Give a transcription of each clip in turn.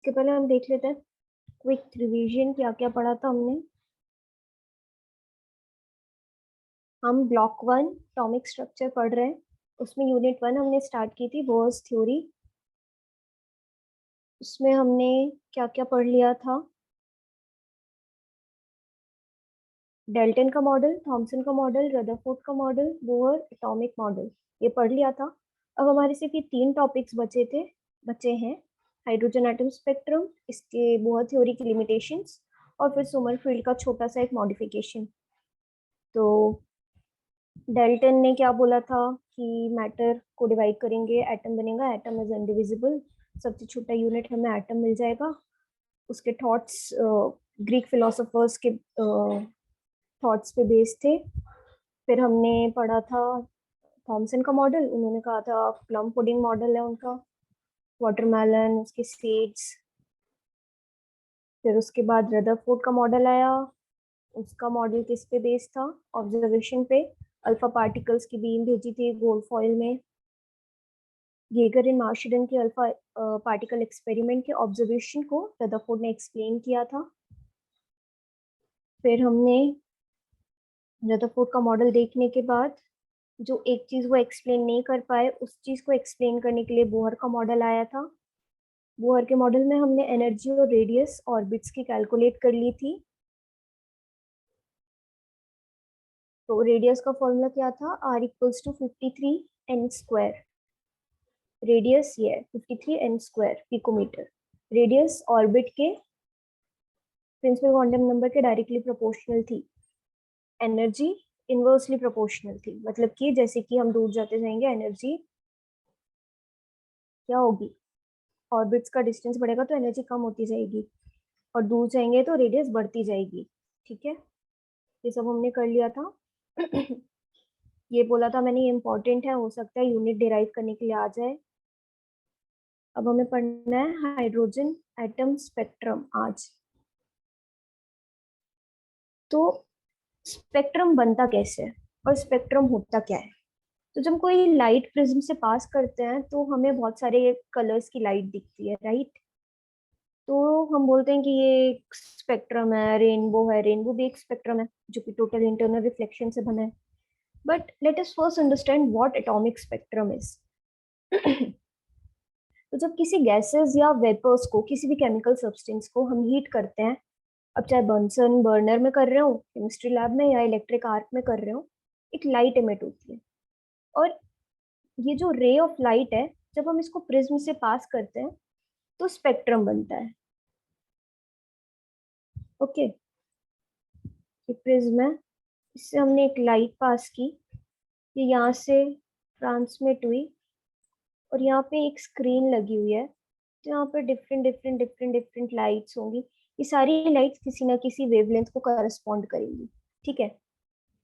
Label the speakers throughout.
Speaker 1: उसके पहले हम देख लेते हैं क्विक रिवीजन, क्या क्या पढ़ा था हमने। हम ब्लॉक 1 एटॉमिक स्ट्रक्चर पढ़ रहे हैं। उसमें यूनिट 1 हमने स्टार्ट की थी, बोर्स थ्योरी। उसमें हमने क्या क्या पढ़ लिया था? डेल्टन का मॉडल, थॉमसन का मॉडल, रदरफोर्ड का मॉडल, बोहर एटॉमिक मॉडल, ये पढ़ लिया था। अब हमारे सिर्फ ये 3 टॉपिक्स बचे हैं। हाइड्रोजन एटम स्पेक्ट्रम, इसके बोहर थ्योरी की लिमिटेशंस, और फिर सोमरफील्ड का छोटा सा एक मॉडिफिकेशन। तो डेल्टन ने क्या बोला था कि मैटर को डिवाइड करेंगे, एटम बनेगा, एटम इज इंडिविजिबल, सबसे छोटा यूनिट हमें एटम मिल जाएगा। उसके थॉट्स ग्रीक फिलोसोफर्स के थॉट्स पे बेस्ड थे। फिर हमने पढ़ा था थॉमसन का मॉडल, उन्होंने कहा था प्लम पुडिंग मॉडल है उनका, वाटरमेलन, उसके सीड्स। फिर उसके बाद रदरफोर्ड का मॉडल आया, उसका मॉडल किस पे बेस्ड था? ऑब्जर्वेशन पे। अल्फा पार्टिकल्स की बीम भेजी थी गोल्ड फॉइल में। गेगर इन मार्शडन के अल्फा पार्टिकल एक्सपेरिमेंट के ऑब्जर्वेशन को रदरफोर्ड ने एक्सप्लेन किया था। फिर हमने रदरफोर्ड का मॉडल देखने के बाद जो एक चीज वो एक्सप्लेन नहीं कर पाए, उस चीज को एक्सप्लेन करने के लिए बोहर का मॉडल आया था। बोहर के मॉडल में हमने एनर्जी और रेडियस ऑर्बिट्स की कैलकुलेट कर ली थी। तो रेडियस का फॉर्मूला क्या था? R equals to 53 n²। Radius ये है 53 n² पिकोमीटर। रेडियस ऑर्बिट के प्रिंसिपल क्वांटम नंबर के डायरेक्टली प्रोपोर्शनल थी। एनर्जी इनवर्सली प्रोपोर्शनल थी, मतलब कि जैसे कि हम दूर जाते जाएंगे एनर्जी क्या होगी? ऑर्बिट्स का डिस्टेंस बढ़ेगा तो एनर्जी कम होती जाएगी, और दूर जाएंगे तो रेडियस बढ़ती जाएगी। ठीक है, ये सब हमने कर लिया था। ये बोला था मैंने, ये इंपॉर्टेंट है, हो सकता है यूनिट डिराइव करने के लिए आ जाए। अब हमें पढ़ना है हाइड्रोजन एटम स्पेक्ट्रम आज। तो स्पेक्ट्रम बनता कैसे है और स्पेक्ट्रम होता क्या है? तो जब कोई लाइट प्रिज्म से पास करते हैं तो हमें बहुत सारे कलर्स की लाइट दिखती है, राइट? तो हम बोलते हैं कि ये एक स्पेक्ट्रम है, रेनबो है। रेनबो भी एक स्पेक्ट्रम है जो कि टोटल इंटरनल रिफ्लेक्शन से बना है। But let us first understand what atomic spectrum is. तो जब किसी गैसेस या वेपर्स को, किसी भी केमिकल सब्सटेंस को हम हीट करते हैं, अब चाहे बर्नसन बर्नर में कर रहे हो, केमिस्ट्री लैब में, या इलेक्ट्रिक आर्क में कर रहे हो, एक लाइट एमिट होती है। और ये जो रे ऑफ लाइट है, जब हम इसको प्रिज्म से पास करते हैं तो स्पेक्ट्रम बनता है। ओके, ये प्रिज्म है, इससे हमने एक लाइट पास की, ये यहाँ से ट्रांसमिट हुई, और यहाँ पे एक स्क्रीन लगी हुई है। तो यहाँ पे different different different different lights होंगी। ये सारी लाइट्स किसी ना किसी वेवलेंथ को करस्पॉन्ड करेंगी। ठीक है,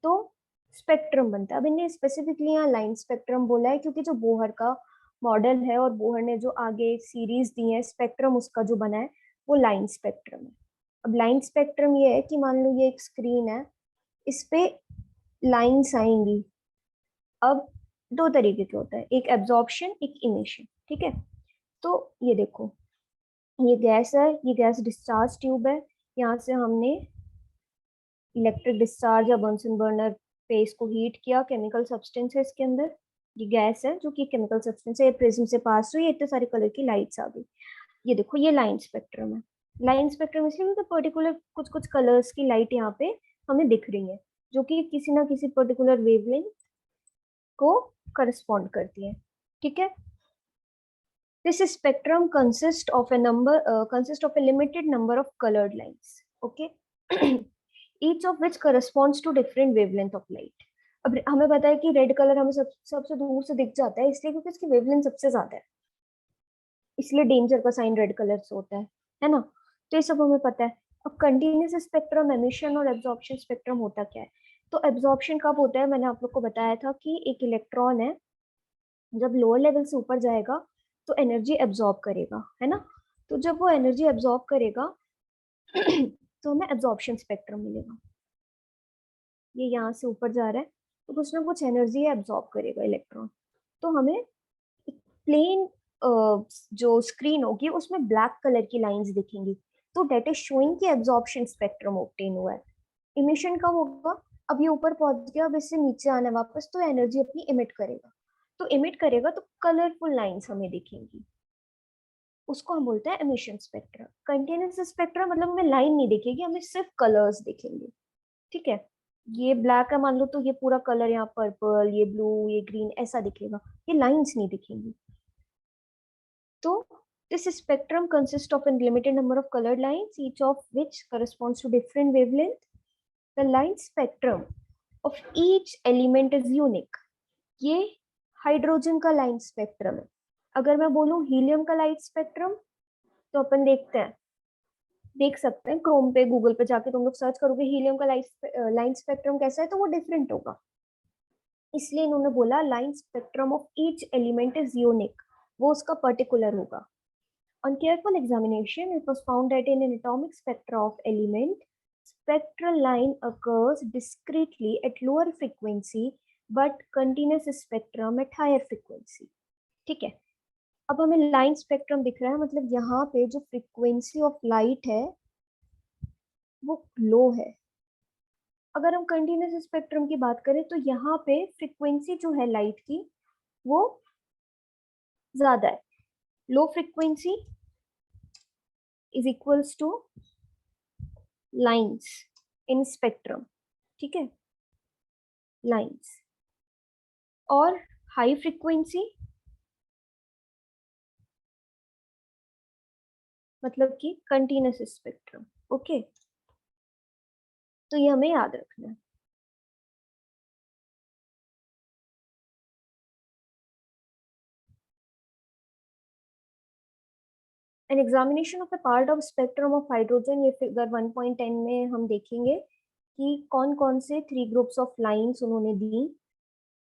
Speaker 1: तो स्पेक्ट्रम बनता है। अब इन्हें स्पेसिफिकली यहाँ लाइन स्पेक्ट्रम बोला है क्योंकि जो बोहर का मॉडल है और बोहर ने जो आगे सीरीज दी है, स्पेक्ट्रम उसका जो बना है वो लाइन स्पेक्ट्रम है। अब लाइन स्पेक्ट्रम ये है कि मान लो ये एक स्क्रीन है, इस पे लाइंस आएंगी। अब दो तरीके के होता है, एक एब्जॉर्प्शन, एक इमिशन। ठीक है, तो ये देखो, ये गैस है, ये गैस डिस्चार्ज ट्यूब है। यहाँ से हमने इलेक्ट्रिक डिस्चार्ज या बंसन बर्नर पे इसको हीट किया, केमिकल सब्सटेंस है इसके अंदर, ये गैस है जो कि केमिकल सब्सटेंस है, ये प्रिज्म से पास हुई, इतने सारे कलर की लाइट्स आ गई। ये देखो, ये लाइन स्पेक्ट्रम है। लाइन स्पेक्ट्रम इसलिए क्योंकि पर्टिकुलर कुछ कुछ कलर्स की लाइट यहाँ पे हमें दिख रही है, जो कि किसी ना किसी पर्टिकुलर वेवलेंथ को करस्पॉन्ड करती है। ठीक है, this spectrum consists of a limited number of colored lines. Okay, each of which corresponds to different wavelength of light. अब हमें पता है कि रेड कलर हमें सबसे दूर से दिख जाता है, इसलिए क्योंकि इसकी वेवलेंथ सबसे ज्यादा है, इसलिए डेंजर का साइन रेड कलर से होता है ना? तो ये सब हमें पता है। अब कंटिन्यूस स्पेक्ट्रम, एमिशन और एब्जॉर्प्शन स्पेक्ट्रम होता क्या है? तो एब्जॉर्प्शन कब होता है? मैंने आप लोग को बताया था कि एक इलेक्ट्रॉन है, जब लोअर लेवल से ऊपर जाएगा तो एनर्जी एब्जॉर्ब करेगा, है ना? तो जब वो एनर्जी एब्जॉर्ब करेगा तो हमें एब्जॉर्प्शन स्पेक्ट्रम मिलेगा। ये यहाँ से ऊपर जा रहा है तो कुछ ना कुछ एनर्जी एब्जॉर्ब करेगा इलेक्ट्रॉन, तो हमें प्लेन जो स्क्रीन होगी उसमें ब्लैक कलर की लाइंस दिखेंगी, तो डेट इज शोइंग कि एब्जॉर्प्शन स्पेक्ट्रम ऑब्टेन हुआ है। इमिशन कब होगा? अब ये ऊपर पहुंच गया, अब इससे नीचे आना है वापस, तो एनर्जी अपनी इमिट करेगा। तो इमिट करेगा तो कलरफुल लाइंस हमें दिखेंगी, उसको हम बोलते हैं एमिशन स्पेक्ट्रा। कंटीन्यूअस स्पेक्ट्रा मतलब हमें लाइन नहीं दिखेगी, हमें सिर्फ कलर्स दिखेंगे। ठीक है, ये ब्लैक है मान लो, तो ये पूरा कलर यहाँ पर्पल, ये ब्लू, ये ग्रीन ऐसा दिखेगा, ये लाइंस नहीं दिखेंगी। तो this spectrum consists of a limited number of colored lines, each of which corresponds to different wavelength. The line spectrum of each element is unique. ये हाइड्रोजन का लाइन स्पेक्ट्रम है। अगर मैं बोलूं हीलियम का लाइट स्पेक्ट्रम, तो अपन देख सकते हैं क्रोम पे, गूगल पे जाके तुम लोग सर्च करोगे हीलियम का लाइन स्पेक्ट्रम कैसा है, तो वो डिफरेंट होगा। इसलिए इन्होंने बोला line spectrum of each element is unique, वो उसका पर्टिकुलर होगा। On careful examination, it was found that in an atomic spectra of element, spectral line occurs discretely at lower frequency, but continuous spectrum at higher frequency. ठीक है, अब हमें line spectrum दिख रहा है, मतलब यहाँ पे जो फ्रीक्वेंसी ऑफ लाइट है वो लो है। अगर हम कंटिन्यूस स्पेक्ट्रम की बात करें तो यहाँ पे फ्रीक्वेंसी जो है लाइट की वो ज्यादा है। Low frequency is equals to lines in spectrum, ठीक है, lines। और हाई फ्रीक्वेंसी मतलब कि कंटिन्यूस स्पेक्ट्रम। ओके, तो ये हमें याद रखना है। An examination of a part of spectrum of hydrogen, ये फिगर 1.10 में हम देखेंगे कि कौन कौन से 3 ग्रुप्स ऑफ लाइंस उन्होंने दी।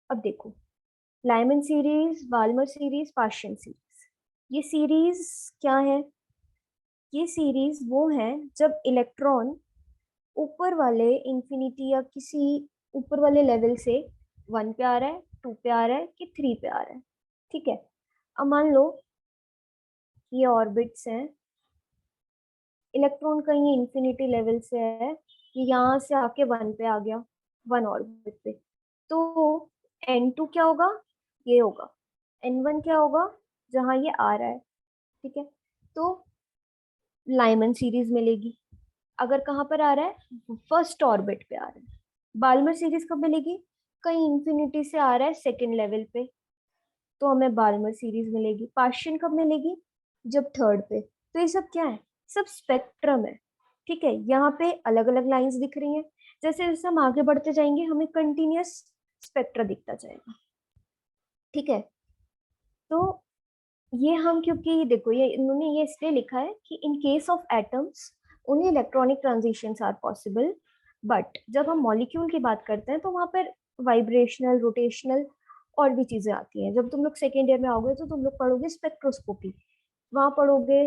Speaker 1: अब देखो, Lyman series, Balmer series, Paschen series. ये सीरीज क्या है? ये सीरीज वो है जब इलेक्ट्रॉन ऊपर वाले इंफिनिटी या किसी ऊपर वाले लेवल से 1 पे आ रहा है, 2 पे आ रहा है कि 3 पे आ रहा है। ठीक है, अब मान लो ये ऑर्बिट्स हैं, इलेक्ट्रॉन कहीं इंफिनिटी लेवल से है, कि यहाँ से आके 1 पे आ गया, 1 ऑर्बिट पे, तो N2 क्या होगा? ये होगा। N1 क्या होगा? जहाँ ये आ रहा है। ठीक है, तो लाइमन सीरीज मिलेगी। अगर कहाँ पर आ रहा है? फर्स्ट ऑर्बिट पे आ रहा है। बाल्मर सीरीज कब मिलेगी? कहीं इंफिनिटी से आ रहा है सेकेंड लेवल पे, तो हमें बाल्मर सीरीज मिलेगी। पार्शियन कब मिलेगी? जब थर्ड पे। तो ये सब क्या है? सब स्पेक्ट्रम है। ठीक है, यहाँ पे अलग अलग लाइंस दिख रही हैं। जैसे जैसे हम आगे बढ़ते जाएंगे हमें कंटिन्यूअस स्पेक्ट्रा दिखता जाएगा। ठीक है, तो ये हम, क्योंकि देखो ये इन्होंने ये इसलिए लिखा है कि in case of atoms only electronic transitions are possible, but जब हम मॉलिक्यूल की बात करते हैं तो वहां पर वाइब्रेशनल, रोटेशनल और भी चीजें आती हैं। जब तुम लोग सेकेंड ईयर में आओगे तो तुम लोग पढ़ोगे स्पेक्ट्रोस्कोपी, वहां पढ़ोगे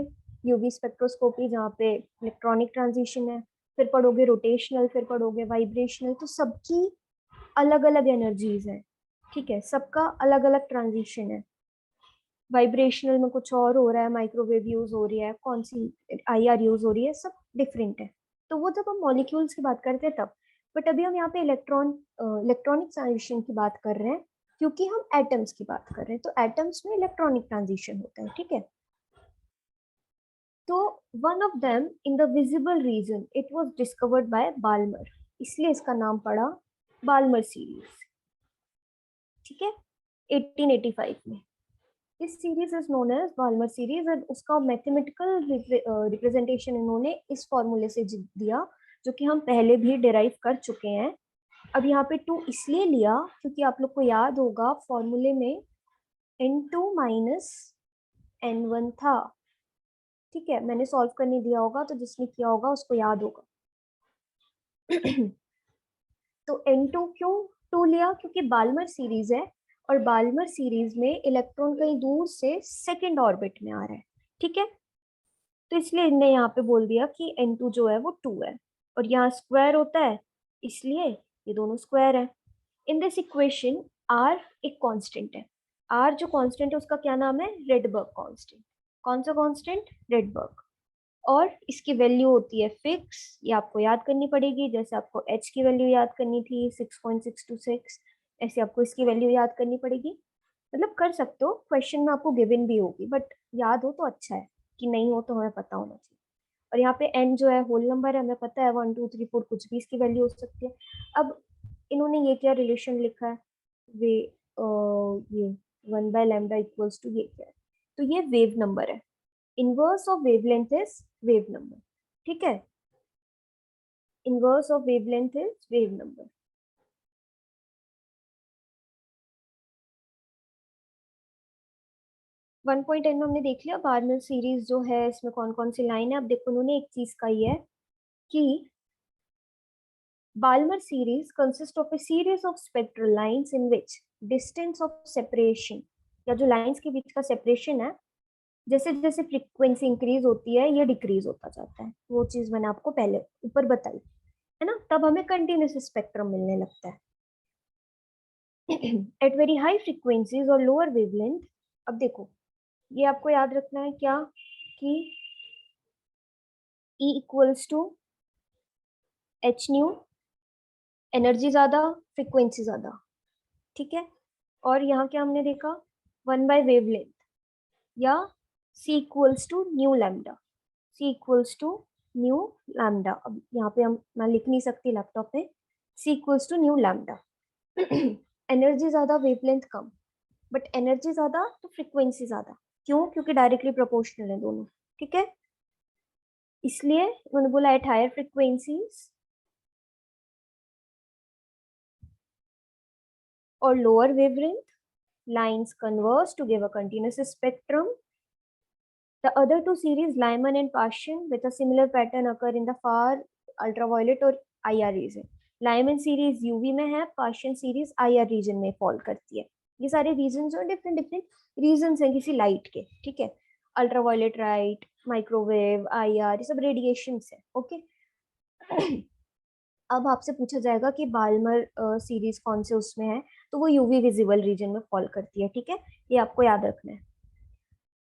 Speaker 1: यूवी स्पेक्ट्रोस्कोपी जहाँ पे इलेक्ट्रॉनिक ट्रांजिशन है, फिर पढ़ोगे रोटेशनल, फिर पढ़ोगे वाइब्रेशनल। तो सबकी अलग अलग एनर्जीज है। ठीक है, सबका अलग अलग ट्रांजिशन है। वाइब्रेशनल में कुछ और हो रहा है, माइक्रोवेव यूज हो रही है, कौन सी आईआर यूज हो रही है, सब डिफरेंट है। तो वो जब हम मॉलिक्यूल्स की बात करते हैं तब, बट अभी हम यहाँ पे इलेक्ट्रॉनिक ट्रांजिशन की बात कर रहे हैं, क्योंकि हम एटम्स की बात कर रहे हैं, तो एटम्स में इलेक्ट्रॉनिक ट्रांजिशन होता है। ठीक है, तो one of them in the visible region it was discovered by Balmer, इसलिए इसका नाम पड़ा बाल्मर सीरीज। ठीक है, 1885 में। इस series is known as Balmer series, और उसका मैथमेटिकल रिप्रेजेंटेशन इन्होंने इस फॉर्मूले से दिया, जो कि हम पहले भी डिराइव कर चुके हैं। अब यहाँ पे 2 इसलिए लिया क्योंकि आप लोग को याद होगा फॉर्मूले में N2 माइनस N1 था। ठीक है, मैंने सॉल्व करने दिया होगा, तो जिसने किया होगा उसको याद होगा। तो N2 क्यों 2 लिया? क्योंकि बाल्मर सीरीज है, और बाल्मर सीरीज में इलेक्ट्रॉन कहीं दूर से सेकेंड ऑर्बिट में आ रहा है। ठीक है, तो इसलिए इनने यहाँ पे बोल दिया कि N2 जो है वो 2 है, और यहाँ स्क्वायर होता है, इसलिए ये दोनों स्क्वायर है। इन दिस इक्वेशन R एक कांस्टेंट है। आर जो कांस्टेंट है उसका क्या नाम है, रेडबर्ग कांस्टेंट। कौन सा कांस्टेंट, रेडबर्ग। और इसकी वैल्यू होती है फिक्स, ये आपको याद करनी पड़ेगी। जैसे आपको एच की वैल्यू याद करनी थी 6.626, ऐसे आपको इसकी वैल्यू याद करनी पड़ेगी। मतलब कर सकते हो, क्वेश्चन में आपको गिवन भी होगी, बट याद हो तो अच्छा है, कि नहीं हो तो हमें पता होना चाहिए। और यहाँ पे एन जो है होल नंबर है, हमें पता है 1 2 3 4 कुछ भी इसकी वैल्यू हो सकती है। अब इन्होंने ये क्या रिलेशन लिखा है, वे ये 1/λ इक्वल्स टू, ये क्या है, तो ये वेव नंबर है। Inverse of wavelength is wave number, ठीक है। Inverse of wavelength is wave number. 1.n में हमने देख लिया बार्नर सीरीज जो है, इसमें कौन कौन सी लाइन है। अब देखो उन्होंने एक चीज कही है कि Balmer series consists of a series of spectral lines in which distance of separation, या जो लाइंस के बीच का सेपरेशन है, जैसे जैसे फ्रीक्वेंसी इंक्रीज होती है ये डिक्रीज होता जाता है। वो चीज मैंने आपको पहले ऊपर बताई है ना, तब हमें कंटिन्यूस स्पेक्ट्रम मिलने लगता है। एट वेरी हाई फ्रीक्वेंसीज और लोअर वेवलेंथ। अब देखो ये आपको याद रखना है क्या, कि E equals to h nu, energy ज्यादा फ्रीक्वेंसी ज्यादा, ठीक है। और यहाँ क्या हमने देखा, 1/वेवलेंथ, या C equals to nu lambda. C equals to nu lambda. अब यहाँ पे मैं लिख नहीं सकती लैपटॉप पे, C equals to nu lambda. Energy ज्यादा वेवलेंथ कम, बट एनर्जी ज्यादा तो फ्रीक्वेंसी ज्यादा। क्यों, क्योंकि डायरेक्टली प्रोपोर्शनल है दोनों, ठीक है। इसलिए उन्होंने बोला एट हायर फ्रीक्वेंसीज और lower wavelength lines converge to give a continuous spectrum. The other two series, Lyman and Paschen, with a similar pattern occur in the far ultraviolet और IR region. Lyman series UV में है, Paschen series IR region में fall करती है। ये सारे reason और different different reason हैं किसी लाइट के, ठीक है। अल्ट्रावायलेट लाइट, माइक्रोवेव, IR, ये सब रेडिएशन है, ओके। अब आपसे पूछा जाएगा कि बाल्मर सीरीज कौन से उसमें है, तो वो यूवी विजिबल रीजन में फॉल करती है, ठीक है। ये आपको याद रखना है।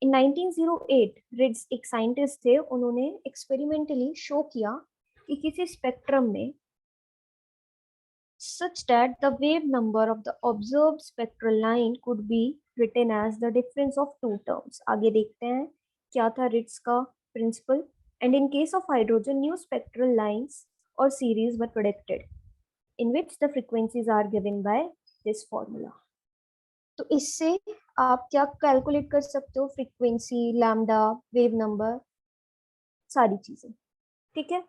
Speaker 1: इन 1908 रिड्स एक साइंटिस्ट थे, उन्होंने एक्सपेरिमेंटली शो किया कि किसी स्पेक्ट्रम में such that the wave number of the observed spectral line could be written as the difference of two terms. आगे देखते हैं क्या था रिड्स का principle. And in case of hydrogen new spectral lines और series were predicted in which the frequencies are given by this formula. तो इससे आप क्या कैलकुलेट कर सकते हो, फ्रीक्वेंसी, लैम्डा, वेव नंबर, सारी चीजें, ठीक है।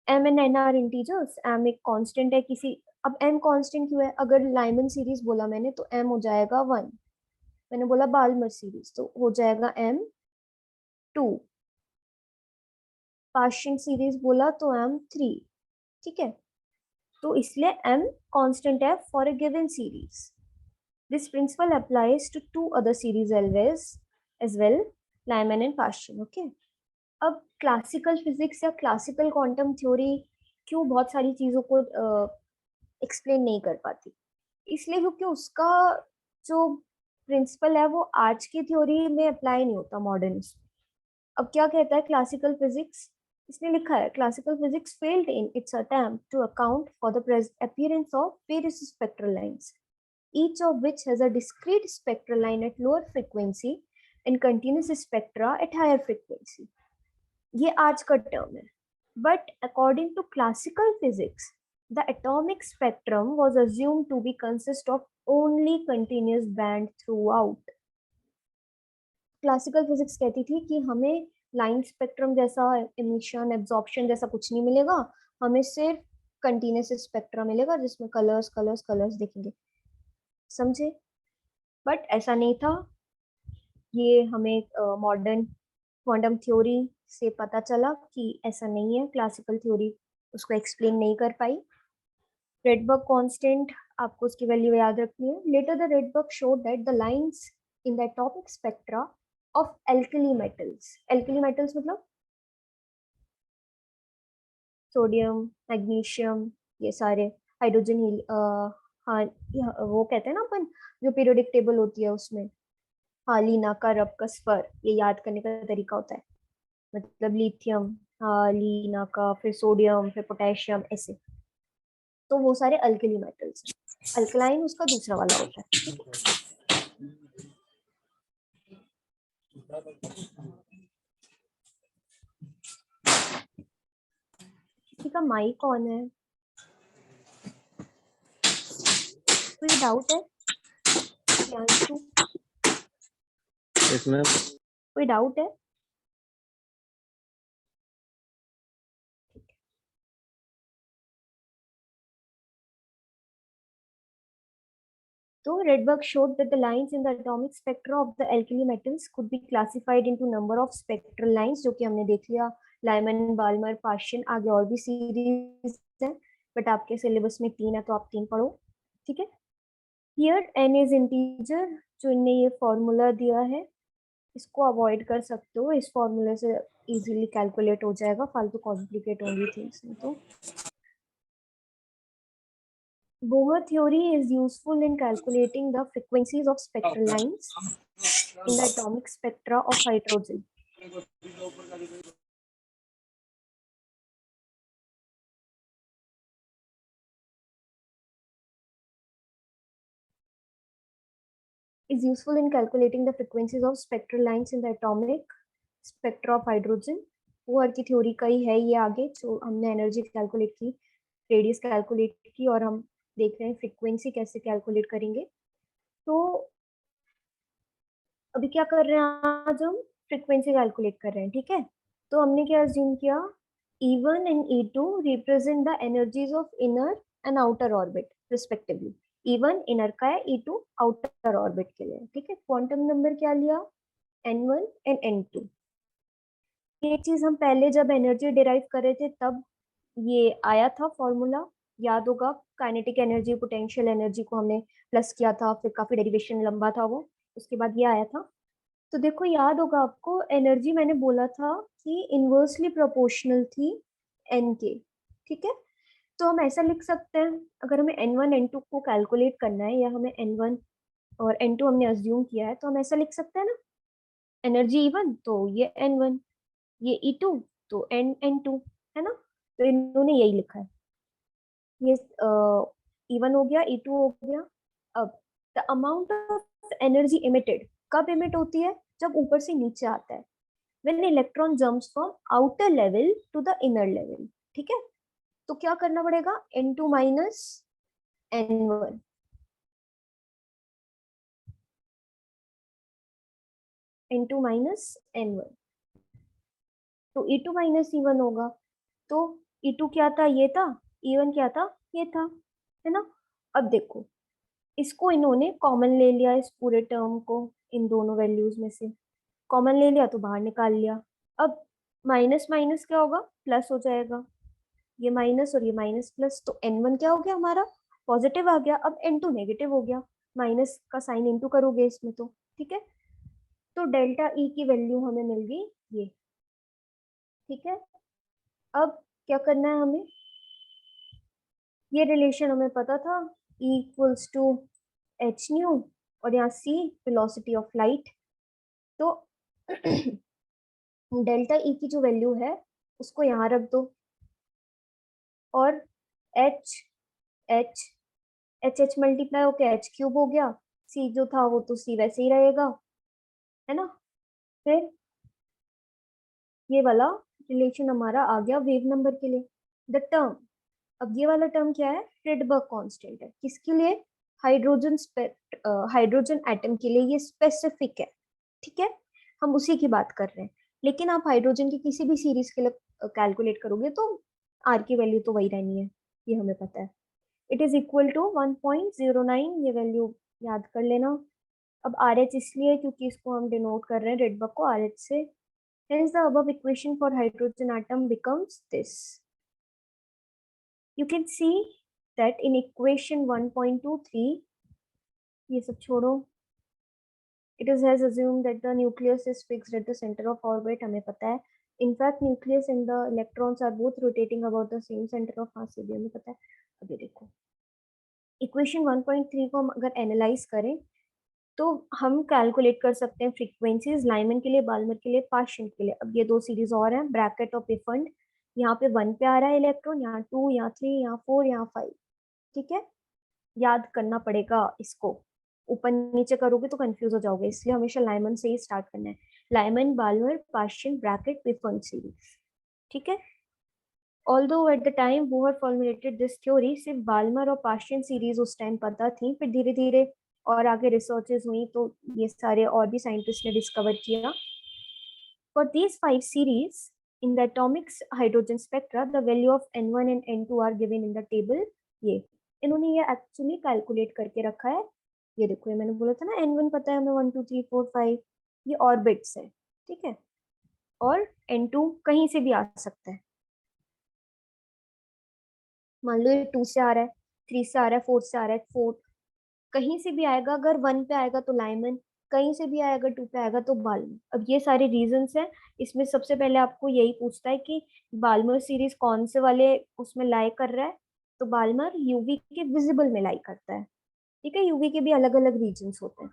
Speaker 1: M n n are integers, m एक कांस्टेंट है किसी, अब एम कांस्टेंट क्यों है, अगर लाइमन सीरीज बोला मैंने तो एम हो जाएगा 1, मैंने बोला बाल्मर सीरीज तो हो जाएगा एम 2, पार्शियन सीरीज बोला तो एम 3, ठीक है। तो इसलिए एम कांस्टेंट है for a given series. This principle applies to two other series as well, Lyman and Paschen. Okay. अब क्लासिकल फिजिक्स या क्लासिकल क्वांटम थ्योरी क्यों बहुत सारी चीजों को एक्सप्लेन नहीं कर पाती, इसलिए क्योंकि उसका जो प्रिंसिपल है वो आज की थ्योरी में अप्लाई नहीं होता मॉडर्न। अब क्या कहता है क्लासिकल फिजिक्स, इसने लिखा है classical physics failed in its attempt to account for the appearance of various spectral lines, each of which has a discrete spectral line at lower frequency and continuous spectra at higher frequency. ये आज का term है, but according to classical physics, the atomic spectrum was assumed to be consist of only continuous band throughout. Classical physics कहती थी कि हमें line spectrum जैसा emission absorption जैसा कुछ नहीं मिलेगा, हमें सिर्फ कंटिन्यूस स्पेक्ट्रम मिलेगा जिसमें कलर्स कलर्स कलर्स दिखेंगे, समझे। बट ऐसा नहीं था, ये हमें मॉडर्न क्वांटम थ्योरी से पता चला कि ऐसा नहीं है, क्लासिकल थ्योरी उसको एक्सप्लेन नहीं कर पाई। रेडबर्ग कांस्टेंट आपको उसकी वैल्यू याद रखनी है। Later the Rydberg showed that the lines in the atomic spectra of alkali metals मतलब सोडियम, मैग्नीशियम, ये सारे, हाइड्रोजन, हाँ, वो कहते हैं ना अपन, जो पीरियोडिक टेबल होती है उसमें, हाँ, लीना का, रब का, स्पर, ये याद करने का तरीका होता है। मतलब लिथियम, हाँ, लीना का, फिर सोडियम, फिर पोटेशियम, ऐसे। तो वो सारे अल्कली मेटल्स हैं। अल्कलाइन उसका दूसरा वाला होता है, ठीक है। किसी का माइक ऑन है? कोई डाउट है? प्रियांशु,
Speaker 2: इसमें
Speaker 1: कोई डाउट है? So Rydberg showed that the lines in the atomic spectra of the alkali metals could be classified into number of spectral lines, जो कि हमने देख लिया, लाइमन, बाल्मर, पाशियन, आगे और भी सीरीज है, बट आपके सिलेबस में 3 है तो आप 3 पढ़ो, ठीक है। Here n is integer, जो इनने ये फॉर्मूला दिया है इसको अवॉइड कर सकते हो, इस फॉर्मूले से इजीली कैलकुलेट हो जाएगा, फालतू कॉम्प्लिकेट होंगी थिंग्स में तो। Bohr theory is useful in calculating the frequencies of spectral lines in the atomic spectra of hydrogen. Is useful in calculating the frequencies of spectral lines in the atomic spectra of hydrogen. Bohr की theory का ही है ये, आगे जो हमने energy calculate की, radius calculate की, और हम देख रहे हैं फ्रीक्वेंसी कैसे कैलकुलेट करेंगे। तो अभी क्या कर रहे हैं, आज हम फ्रीक्वेंसी कैलकुलेट कर रहे हैं, ठीक है। तो हमने क्या अज्यूम किया, E1 and E2 represent the energies of inner and outer orbit respectively. E1 inner का है, E2 आउटर ऑर्बिट के लिए, ठीक है। क्वांटम नंबर क्या लिया, N1 एंड N2। ये चीज हम पहले जब एनर्जी डिराइव कर रहे थे तब ये आया था फॉर्मूला, याद होगा। काइनेटिक एनर्जी, पोटेंशियल एनर्जी को हमने प्लस किया था, फिर काफी डेरिवेशन लंबा था वो, उसके बाद ये आया था। तो देखो, याद होगा आपको, एनर्जी मैंने बोला था कि इनवर्सली प्रोपोर्शनल थी एन के, ठीक है। तो हम ऐसा लिख सकते हैं, अगर हमें N1 N2 को कैलकुलेट करना है, या हमें N1 और N2 हमने अज्यूम किया है, तो हम ऐसा लिख सकते हैं ना, एनर्जी E1 तो ये N1, ये E2 तो N2, है ना। तो इन्होंने यही लिखा है, ये E1 हो गया, E2 हो गया। अब the amount of energy emitted कब इमिट होती है, जब ऊपर से नीचे आता है, when electron jumps from outer level to the inner level, ठीक है। तो क्या करना पड़ेगा, N2 minus N1, N2 minus N1, तो E2 माइनस E1 होगा। तो E2 क्या था, ये था, E1 क्या था, ये था, है ना। अब देखो, इसको इन्होंने कॉमन ले लिया, इस पूरे टर्म को, इन दोनों वैल्यूज में से कॉमन ले लिया तो बाहर निकाल लिया। अब माइनस माइनस क्या होगा, प्लस हो जाएगा, ये माइनस और ये माइनस प्लस, तो N1 क्या हो गया हमारा, पॉजिटिव आ गया। अब N2 नेगेटिव हो गया, माइनस का साइन इनटू करोगे इसमें तो, ठीक है। तो डेल्टा E की वैल्यू हमें मिल गई ये, ठीक है। अब क्या करना है हमें, ये रिलेशन हमें पता था, E equals to h nu, और यहाँ C वेलोसिटी ऑफ लाइट। तो डेल्टा E की जो वैल्यू है उसको यहाँ रख दो, और H H H H multiply होके एच क्यूब हो गया, सी जो था वो तो सी वैसे ही रहेगा, है ना। फिर ये वाला रिलेशन हमारा आ गया वेव नंबर के लिए, द टर्म। अब ये वाला टर्म क्या है, रिडबर्ग कांस्टेंट है, किसके लिए, हाइड्रोजन हाइड्रोजन एटम के लिए ये स्पेसिफिक है, ठीक है। हम उसी की बात कर रहे हैं, लेकिन आप हाइड्रोजन की किसी भी सीरीज के लिए कैलकुलेट करोगे तो आर की वैल्यू तो वही रहनी है, ये हमें पता है। इट इज इक्वल टू 1.09, ये वैल्यू याद कर लेना। अब आर एच इसलिए क्योंकि इसको हम डिनोट कर रहे हैं रेडबर्ग को आर एच से, hence the above equation for hydrogen atom becomes this. You can see that in equation 1.23, ये सब छोड़ो, it is has assumed that the nucleus is fixed at the center of orbit, हमें पता है। In fact, nucleus and the electrons are both rotating about the same center of mass, ये भी हमें पता है। अभी देखो, इक्वेशन 1.3 को हम अगर एनालाइज करें तो हम कैलकुलेट कर सकते हैं फ्रीक्वेंसीज लाइमन के लिए, बाल्मर के लिए, पार्शियन के लिए। अब ये दो सीरीज और हैं, ब्रैकेट और पिफंड। यहाँ पे 1 पे आ रहा है इलेक्ट्रॉन, यहाँ 2, यहाँ 3, यहाँ 4, यहाँ 5। ठीक है, याद करना पड़ेगा इसको, ऊपर नीचे करोगे तो कंफ्यूज हो जाओगे, इसलिए हमेशा लाइमन से ही स्टार्ट करना है। Lyman, Balmer, Paschen, Brackett, Pfund series. ठीक है। Although at the time Bohr formulated this theory, सिर्फ बाल्मर और पार्शियन सीरीज उस टाइम पता थी, फिर धीरे धीरे और आगे रिसर्चेस हुई तो ये सारे और भी साइंटिस्ट ने डिस्कवर किया। For these 5 series in the atomic hydrogen spectra, the value of N1 and N2 are given in the table। ये इन्होंने ये एक्चुअली कैलकुलेट करके रखा है। ये देखो, ये मैंने बोला था ना N1 पता है हमें, 1 2 3 4 5, ये ऑर्बिट्स है। ठीक है, और N2 कहीं से भी आ सकता है। मान लो ये 2 से आ रहा है, 3 से आ रहा है, 4 से आ रहा है, 4 कहीं से भी आएगा। अगर 1 पे आएगा तो लाइमन, कहीं से भी आएगा 2 पे आएगा तो बाल्मर। अब ये सारे रीजंस हैं। इसमें सबसे पहले आपको यही पूछता है कि बाल्मर सीरीज कौन से वाले उसमें लाई कर रहा है, तो बाल्मर यूवी के विजिबल में लाई करता है। ठीक है, यूवी के भी अलग अलग रीजन्स होते हैं,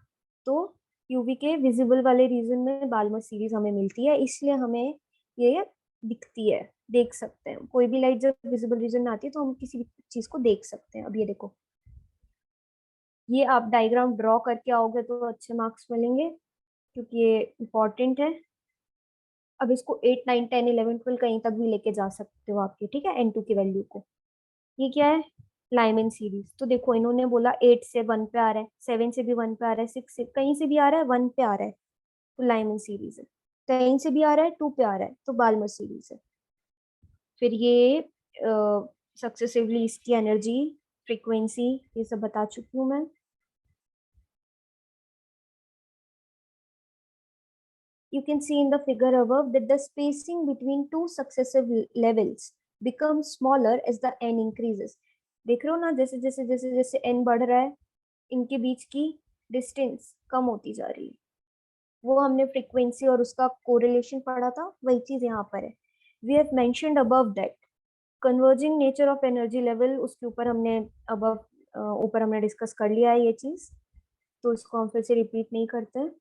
Speaker 1: तो यूवी के विजिबल वाले रीजन में बाल्मर सीरीज हमें मिलती है, इसलिए हमें ये दिखती है, देख सकते हैं। कोई भी लाइट जब विजिबल रीजन में आती है तो हम किसी भी चीज को देख सकते हैं। अब ये देखो, ये आप डायग्राम ड्रॉ करके आओगे तो अच्छे मार्क्स मिलेंगे, क्योंकि ये इम्पोर्टेंट है। अब इसको 8 9 10 11 12 कहीं तक भी लेके जा सकते हो आपके। ठीक है, N2 की वैल्यू को। ये क्या है, लाइमन सीरीज। तो देखो इन्होंने बोला 8 से 1 पे आ रहा है, 7 से भी 1 पे आ रहा है, 6 से कहीं से भी आ रहा है, 1 पे आ रहा है तो लाइमन सीरीज है। कहीं से भी आ रहा है, 2 पे आ रहा है तो बाल्मर सीरीज है। फिर ये सक्सेसिवली इसकी एनर्जी, फ्रीक्वेंसी, ये सब बता चुकी हूँ मैं। You can see in the figure above that the spacing between two successive levels becomes smaller as the n increases। देख रहे हो ना, जैसे जैसे जैसे जैसे n बढ़ रहा है, इनके बीच की डिस्टेंस कम होती जा रही है। वो हमने फ्रीक्वेंसी और उसका कोरिलेशन पढ़ा था, वही चीज यहाँ पर है। We have mentioned above that converging nature of energy level, उसके ऊपर हमने अबव ऊपर हमने डिस्कस कर लिया है ये चीज, तो इसको हम फिर से रिपीट नहीं करते हैं।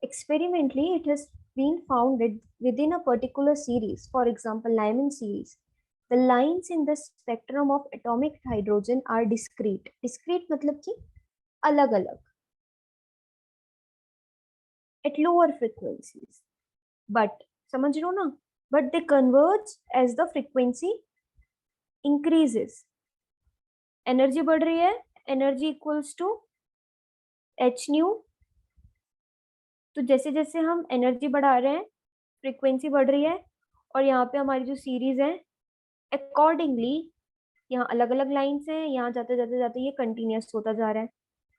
Speaker 1: Experimentally, it has been found that within a particular series, for example, Lyman series, the lines in the spectrum of atomic hydrogen are discrete. Discrete मतलब कि अलग-अलग, at lower frequencies. But समझ रहे हो ना? But they converge as the frequency increases. Energy बढ़ रही है, energy equals to h nu। तो जैसे जैसे हम एनर्जी बढ़ा रहे हैं, फ्रीक्वेंसी बढ़ रही है, और यहाँ पे हमारी जो सीरीज है अकॉर्डिंगली, यहाँ अलग अलग लाइन्स हैं, यहाँ जाते जाते जाते ये कंटिन्यूस होता जा रहा है।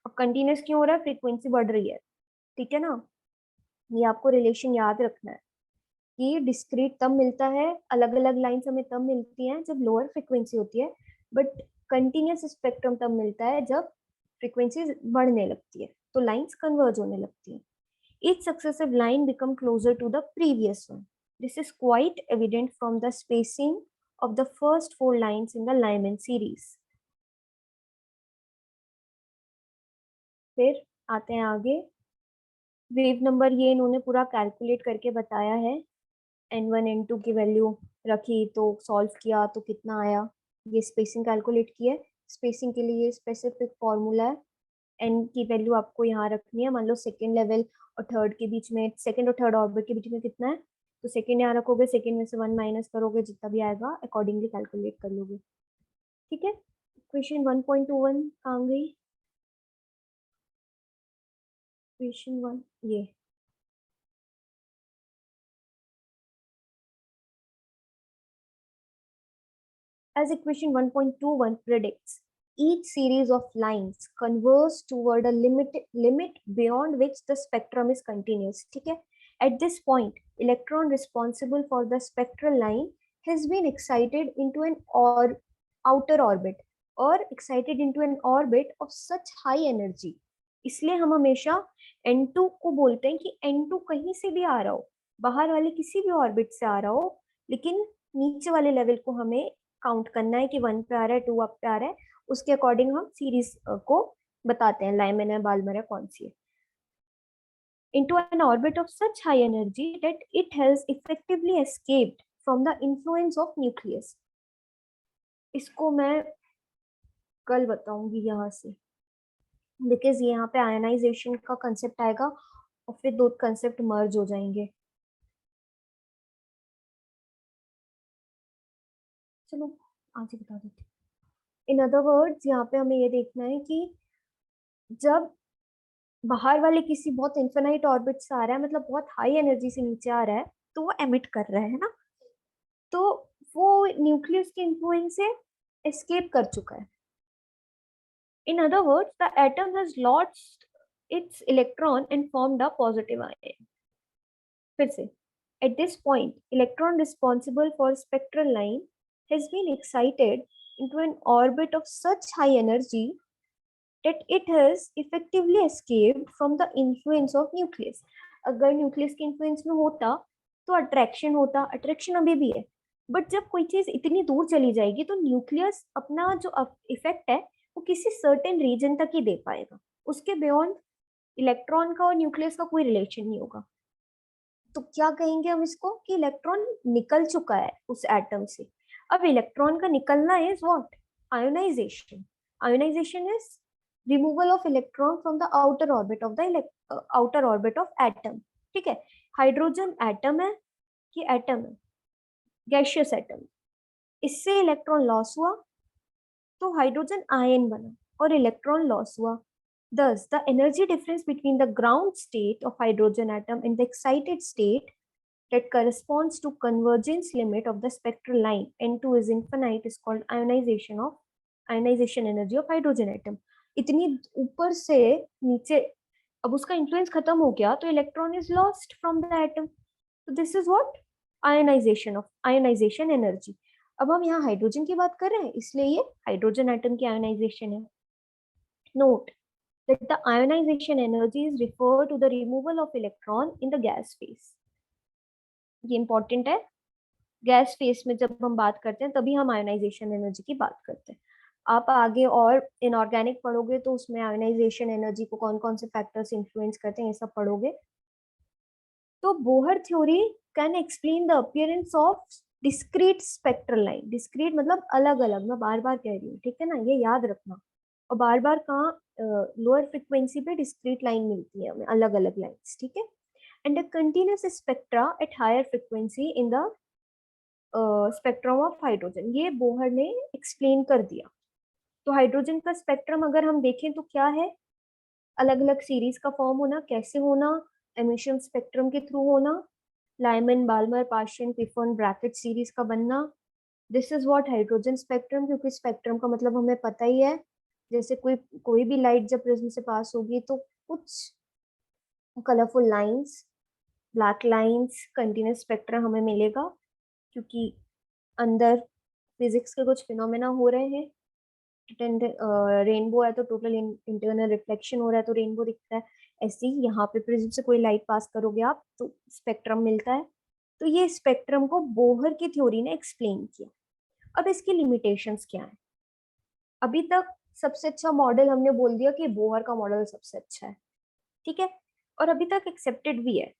Speaker 1: अब कंटिन्यूस क्यों हो रहा है, फ्रीक्वेंसी बढ़ रही है। ठीक है ना, ये आपको रिलेशन याद रखना है कि डिस्क्रीट तब मिलता है, अलग अलग लाइन्स हमें तब मिलती हैं जब लोअर फ्रीक्वेंसी होती है, बट कंटिन्यूस स्पेक्ट्रम तब मिलता है जब फ्रीक्वेंसी बढ़ने लगती है, तो लाइन्स कन्वर्ज होने लगती है। Each successive line become closer to the previous one. This is quite evident from the spacing of the first 4 lines in the Lyman series. फिर आते हैं आगे, वेव नंबर ये इन्होंने पूरा कैलकुलेट करके बताया है। N1 N2 की वैल्यू रखी तो सॉल्व किया तो कितना आया, ये स्पेसिंग कैलकुलेट की है। स्पेसिंग के लिए स्पेसिफिक फॉर्मूला है, एन की वैल्यू आपको यहाँ रखनी है। मान लो सेकेंड लेवल और थर्ड के बीच में, सेकेंड और थर्ड ऑर्बिट के बीच में कितना है, तो सेकेंड यहाँ रखोगे, सेकेंड में से 1 माइनस करोगे, जितना भी आएगा अकॉर्डिंगली कैलकुलेट कर लोगे। ठीक है, क्वेश्चन 1.21 कहाँ गई, क्वेश्चन 1 ये। As equation 1.21 predicts, each series of lines converges toward a limit beyond which the spectrum is continuous. ठीक है, at this point, electron responsible for the spectral line has been excited into an outer orbit or excited into an orbit of such high energy। इसलिए हम हमेशा N2 को बोलते हैं कि N2 कहीं से भी आ रहा हो, बाहर वाले किसी भी ऑर्बिट से आ रहा हो, लेकिन नीचे वाले लेवल को हमें काउंट करना है कि 1 पे आ रहा है, 2 अप पे आ रहा है, उसके अकॉर्डिंग हम सीरीज को बताते हैं, लाइमन है, बाल्मर है, कौन सी है। into an orbit of such high energy that it has effectively escaped from the influence of nucleus. इसको मैं कल बताऊंगी यहाँ से, बिकॉज यहाँ पे आयनाइजेशन का कंसेप्ट आएगा और फिर दो कंसेप्ट मर्ज हो जाएंगे। चलो आज ही बता देते। इन अदर वर्ड्स यहाँ पे हमें ये देखना है कि जब बाहर वाले किसी बहुत इन्फिनाइट ऑर्बिट से आ रहा है, मतलब बहुत हाई एनर्जी से नीचे आ रहा है, तो वो एमिट कर रहा है ना, तो वो न्यूक्लियस के इन्फ्लुएंस से एस्केप कर चुका है। In other words, the atom has lost its electron and formed a positive ion. फिर से, at this point, electron responsible for spectral line has been excited into an orbit of such high energy that it has effectively escaped from the influence of nucleus. अगर nucleus के influence में होता तो attraction होता, attraction अभी भी है, but जब कोई चीज इतनी दूर चली जाएगी तो न्यूक्लियस अपना जो इफेक्ट है वो किसी सर्टेन रीजन तक ही दे पाएगा, उसके बियॉन्ड इलेक्ट्रॉन का और न्यूक्लियस का कोई रिलेशन नहीं होगा। तो क्या कहेंगे हम इसको कि इलेक्ट्रॉन निकल चुका है उस एटम से। अब इलेक्ट्रॉन का निकलना is what? Ionisation. Ionisation is removal of electron from the outer orbit of the outer orbit of atom. ठीक है, हाइड्रोजन एटम है कि एटम है? Gaseous atom. इससे इलेक्ट्रॉन लॉस हुआ तो हाइड्रोजन आयन बना और इलेक्ट्रॉन लॉस हुआ। Thus, the energy difference between the ground state of hydrogen atom and the excited state that corresponds to convergence limit of the spectral line N2 is infinite is called ionization energy of hydrogen atom. इतनी ऊपर से नीचे अब उसका influence खत्म हो गया तो electron is lost from the atom. तो this is what? Ionization energy. अब हम यहाँ हाइड्रोजन की बात कर रहे हैं इसलिए ये हाइड्रोजन एटम की आयनाइजेशन है। Note that the ionization energy is referred to the removal of electron in the gas phase. ये इंपॉर्टेंट है, गैस फेस में जब हम बात करते हैं तभी हम आयोनाइजेशन एनर्जी की बात करते हैं। आप आगे और इनऑर्गेनिक पढ़ोगे तो उसमें आयोनाइजेशन एनर्जी को कौन कौन से फैक्टर्स इन्फ्लुएंस करते हैं ये सब पढ़ोगे। तो Bohr theory can explain the appearance of discrete spectral line. Discrete मतलब अलग अलग, मैं बार बार कह रही हूँ, ठीक है ना, ये याद रखना। और बार बार कहाँ लोअर फ्रिक्वेंसी पे डिस्क्रीट लाइन मिलती है हमें, अलग अलग लाइन्स, ठीक है। And a continuous spectra at higher frequency in the spectrum of hydrogen, ये बोहर ने एक्सप्लेन कर दिया। तो हाइड्रोजन का स्पेक्ट्रम अगर हम देखें तो क्या है? अलग अलग सीरीज का फॉर्म होना, कैसे होना? एमिशन स्पेक्ट्रम के थ्रू होना, Lyman, Balmer, Paschen, Pfund, Brackett series का बनना। This is what hydrogen spectrum. क्योंकि स्पेक्ट्रम का मतलब हमें पता ही है, जैसे कोई भी लाइट जब प्रिज्म से पास होगी तो कुछ colourful lines, black lines, continuous spectrum हमें मिलेगा, क्योंकि अंदर फिजिक्स के कुछ फिनोमेना हो रहे हैं। रेनबो है तो टोटल इंटरनल रिफ्लेक्शन हो रहा है तो रेनबो दिखता है। ऐसे ही यहाँ पे प्रिज्म से कोई लाइट पास करोगे आप तो स्पेक्ट्रम मिलता है। तो ये स्पेक्ट्रम को बोहर की थ्योरी ने एक्सप्लेन किया। अब इसकी लिमिटेशंस क्या है? अभी तक सबसे अच्छा मॉडल हमने बोल दिया कि बोहर का मॉडल सबसे अच्छा है, ठीक है, और अभी तक एक्सेप्टेड भी है।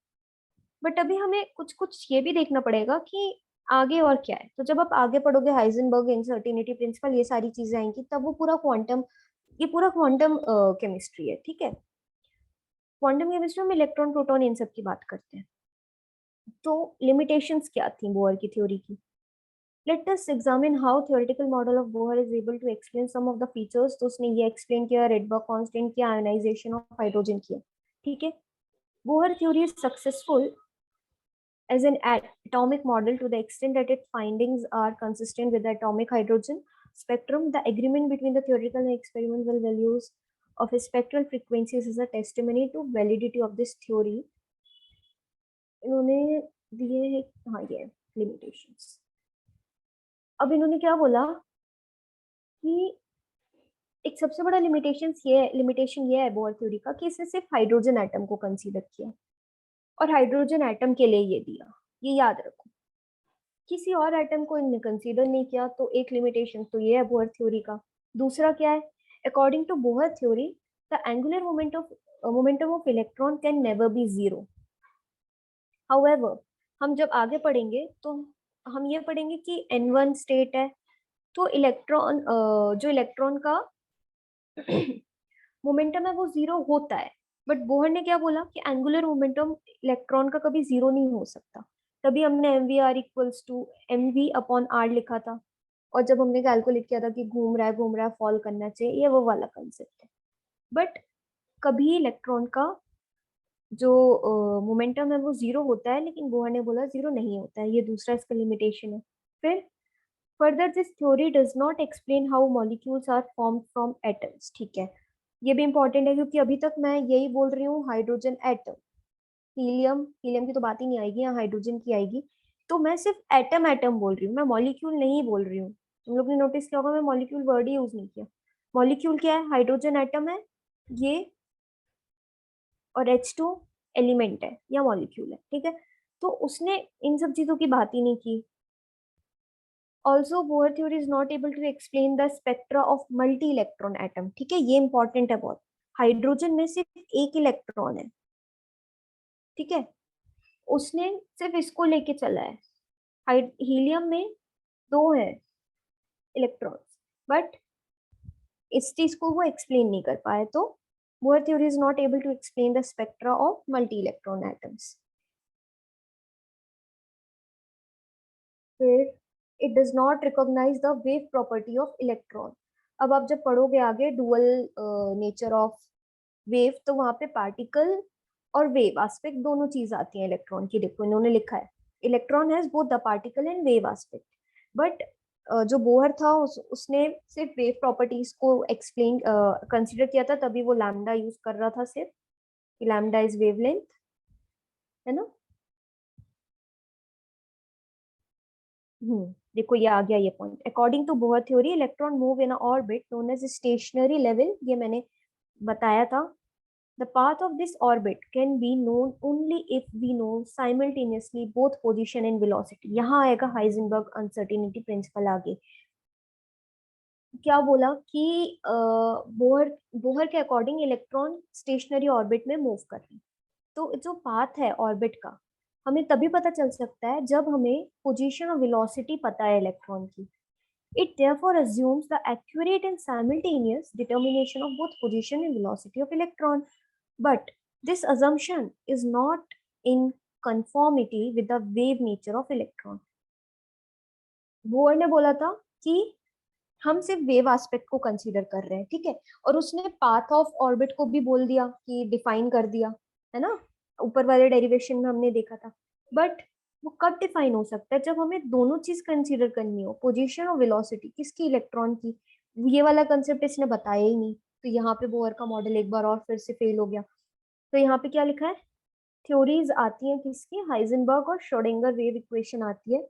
Speaker 1: बट अभी हमें कुछ कुछ ये भी देखना पड़ेगा कि आगे और क्या है। तो जब आप आगे पढ़ोगे हाइजेनबर्ग इनसर्टेनिटी प्रिंसिपल, ये सारी चीजें आएंगी, तब वो पूरा क्वांटम, ये पूरा क्वांटम केमिस्ट्री है, ठीक है। क्वांटम केमिस्ट्री में इलेक्ट्रॉन, प्रोटॉन, इन सब की बात करते हैं। तो लिमिटेशंस क्या थी बोहर की थ्योरी की? Let us examine how theoretical model of Bohr is able to explain some of the features. तो उसने ये explain किया, Rydberg constant किया, ionization of hydrogen किया, ठीक है। Bohr theory is successful as an atomic model to the extent that its findings are consistent with the atomic hydrogen spectrum. The agreement between the theoretical and experimental values of spectral frequencies is a testimony to validity of this theory. इन्होंने दिए हैं, हाँ ये limitations। अब इन्होंने क्या बोला कि एक सबसे बड़ा लिमिटेशन ये है बोहर थ्योरी का कि इसने सिर्फ हाइड्रोजन एटम को कंसीडर किया और हाइड्रोजन एटम के लिए ये दिया, ये याद रखो। किसी और एटम को इन्होंने कंसीडर नहीं किया। तो एक लिमिटेशन तो ये है बोहर थ्योरी का। दूसरा क्या है, according to Bohr theory the angular momentum of electron can never be zero. However हम जब आगे पढ़ेंगे तो हम ये पढ़ेंगे कि n1 स्टेट है, तो इलेक्ट्रॉन जो इलेक्ट्रॉन का मोमेंटम है वो जीरो होता है, बट बोहर ने क्या बोला कि एंगुलर मोमेंटम इलेक्ट्रॉन का कभी जीरो नहीं हो सकता। तभी हमने m v r equals to m v upon r लिखा था, और जब हमने कैलकुलेट किया था कि घूम रहा है फॉल करना चाहिए, ये वो वाला कंसेप्ट है। बट कभी इलेक्ट्रॉन का जो मोमेंटम है वो जीरो होता है, लेकिन बोहर ने बोला जीरो नहीं होता है, ये दूसरा इसका लिमिटेशन है। फिर further this theory does not explain how molecules are form from atoms. ठीक है, ये भी इंपॉर्टेंट है क्योंकि अभी तक मैं यही बोल रही हूँ हाइड्रोजन एटम, हीलियम हीलियम की तो बात ही नहीं आएगी, यहाँ हाइड्रोजन की आएगी। तो मैं सिर्फ एटम एटम बोल रही हूँ, मैं मॉलिक्यूल नहीं बोल रही हूँ। तुम लोग ने नोटिस किया होगा मैं मॉलिक्यूल वर्ड ही यूज नहीं किया। मॉलिक्यूल क्या है, हाइड्रोजन एटम है ये, और H2 एलिमेंट है या मॉलिक्यूल है, ठीक है। तो उसने इन सब चीजों की बात ही नहीं की। Also Bohr theory is not able to explain the spectra of multi electron atom. ठीक है, ये इंपॉर्टेंट है बहुत। हाइड्रोजन में सिर्फ एक इलेक्ट्रॉन है, ठीक है, उसने सिर्फ इसको लेके चला है। हीलियम में दो है इलेक्ट्रॉन्स, बट इस चीज को वो एक्सप्लेन नहीं कर पाए, तो Bohr theory is not able to explain the spectra of multi electron atoms. फिर it does not recognize the wave property of electron. अब आप जब पढ़ोगे आगे डुअल नेचर ऑफ वेव, तो वहां पे पार्टिकल और वेव एस्पेक्ट दोनों चीज आती है इलेक्ट्रॉन की। देखो इन्होंने लिखा है electron has both the particle and wave aspect, but जो बोहर था उसने सिर्फ वेव प्रॉपर्टीज को एक्सप्लेन कंसिडर किया था, तभी वो लैम्डा यूज कर रहा था सिर्फ, लैम्डा इज वेवलेंथ, है ना। देखो ये आ गया ये point. According to Bohr theory electron move in orbit known as stationary level, ये मैंने बताया था। The path of this orbit can be known only if we know simultaneously both position and velocity. यहाँ आएगा हाइजेनबर्ग अनसर्टेनिटी प्रिंसिपल आगे। क्या बोला कि बोहर बोहर के अकॉर्डिंग इलेक्ट्रॉन स्टेशनरी ऑर्बिट में मूव कर रहे हैं, तो जो पाथ है ऑर्बिट का हमें तभी पता चल सकता है जब हमें पोजीशन और वेलोसिटी पता है इलेक्ट्रॉन की। It therefore assumes the accurate and simultaneous determination of both position and velocity of electron. But this assumption is not in conformity with the wave nature of electron. Boyer ने बोला था कि हम सिर्फ वेव एस्पेक्ट को consider कर रहे हैं, ठीक है, और उसने पाथ ऑफ ऑर्बिट को भी बोल दिया कि डिफाइन कर दिया, है ना, ऊपर वाले डेरिवेशन में हमने देखा था। बट वो कब डिफाइन हो सकता है, जब हमें दोनों चीज कंसीडर करनी हो, पोजीशन और वेलोसिटी किसकी, इलेक्ट्रॉन की। ये वाला कंसेप्ट इसने बताया ही नहीं, तो यहाँ पे बोयर का मॉडल एक बार और फिर से फेल हो गया। तो यहाँ पे क्या लिखा है, थ्योरीज आती हैं किसकी, हाइजेनबर्ग और श्रोडिंगर वेव इक्वेशन आती है।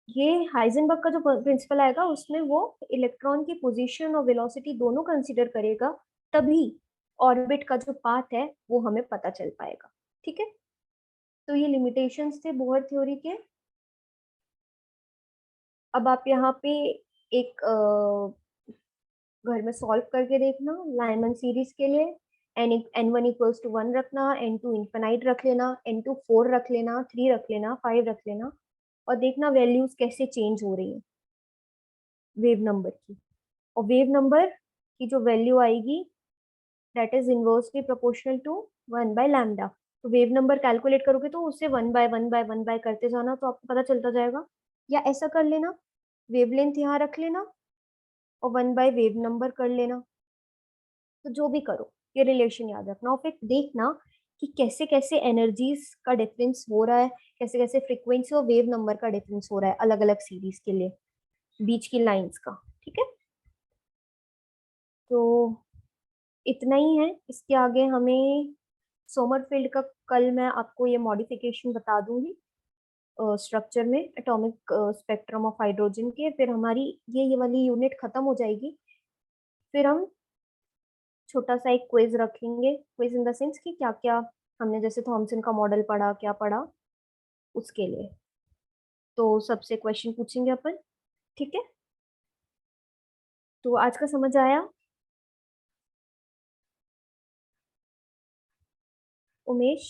Speaker 1: ये हाइजेनबर्ग का जो प्रिंसिपल आएगा उसमें वो इलेक्ट्रॉन की पोजीशन और वेलोसिटी दोनों कंसीडर करेगा, तभी ऑर्बिट का जो पाथ है वो हमें पता चल पाएगा, ठीक है। तो ये लिमिटेशंस थे बोहर थ्योरी के। अब आप यहाँ पे एक घर में सॉल्व करके देखना लाइमन सीरीज के लिए। n1 इक्वल्स टू 1 रखना, n2 इन्फिनाइट रख लेना, n2 4 रख लेना, 3 रख लेना, 5 रख लेना, और देखना वैल्यूज कैसे चेंज हो रही है वेव नंबर की। और वेव नंबर की जो वैल्यू आएगी that is inversely proportional to 1/λ। तो वेव नंबर कैलकुलेट करोगे तो उससे 1/1/1 करते जाना, तो आपको पता चलता जाएगा। या ऐसा कर लेना, वेवलेंथ यहाँ रख लेना और 1/वेव नंबर कर लेना। तो जो भी करो ये रिलेशन याद रखना, और फिर देखना कि कैसे कैसे एनर्जीज का डिफरेंस हो रहा है, कैसे कैसे फ्रीक्वेंसी और वेव नंबर का डिफरेंस हो रहा है अलग अलग सीरीज के लिए, बीच की लाइंस का, ठीक है। तो इतना ही है, इसके आगे हमें सोमरफील्ड का कल मैं आपको ये मॉडिफिकेशन बता दूंगी स्ट्रक्चर में, एटॉमिक स्पेक्ट्रम ऑफ हाइड्रोजन के। फिर हमारी ये वाली यूनिट खत्म हो जाएगी। फिर हम छोटा सा एक क्विज रखेंगे, क्विज इन द सेंस कि क्या क्या हमने जैसे थॉमसन का मॉडल पढ़ा, क्या पढ़ा उसके लिए। तो सबसे क्वेश्चन पूछेंगे अपन, ठीक है। तो आज का समझ आया उमेश?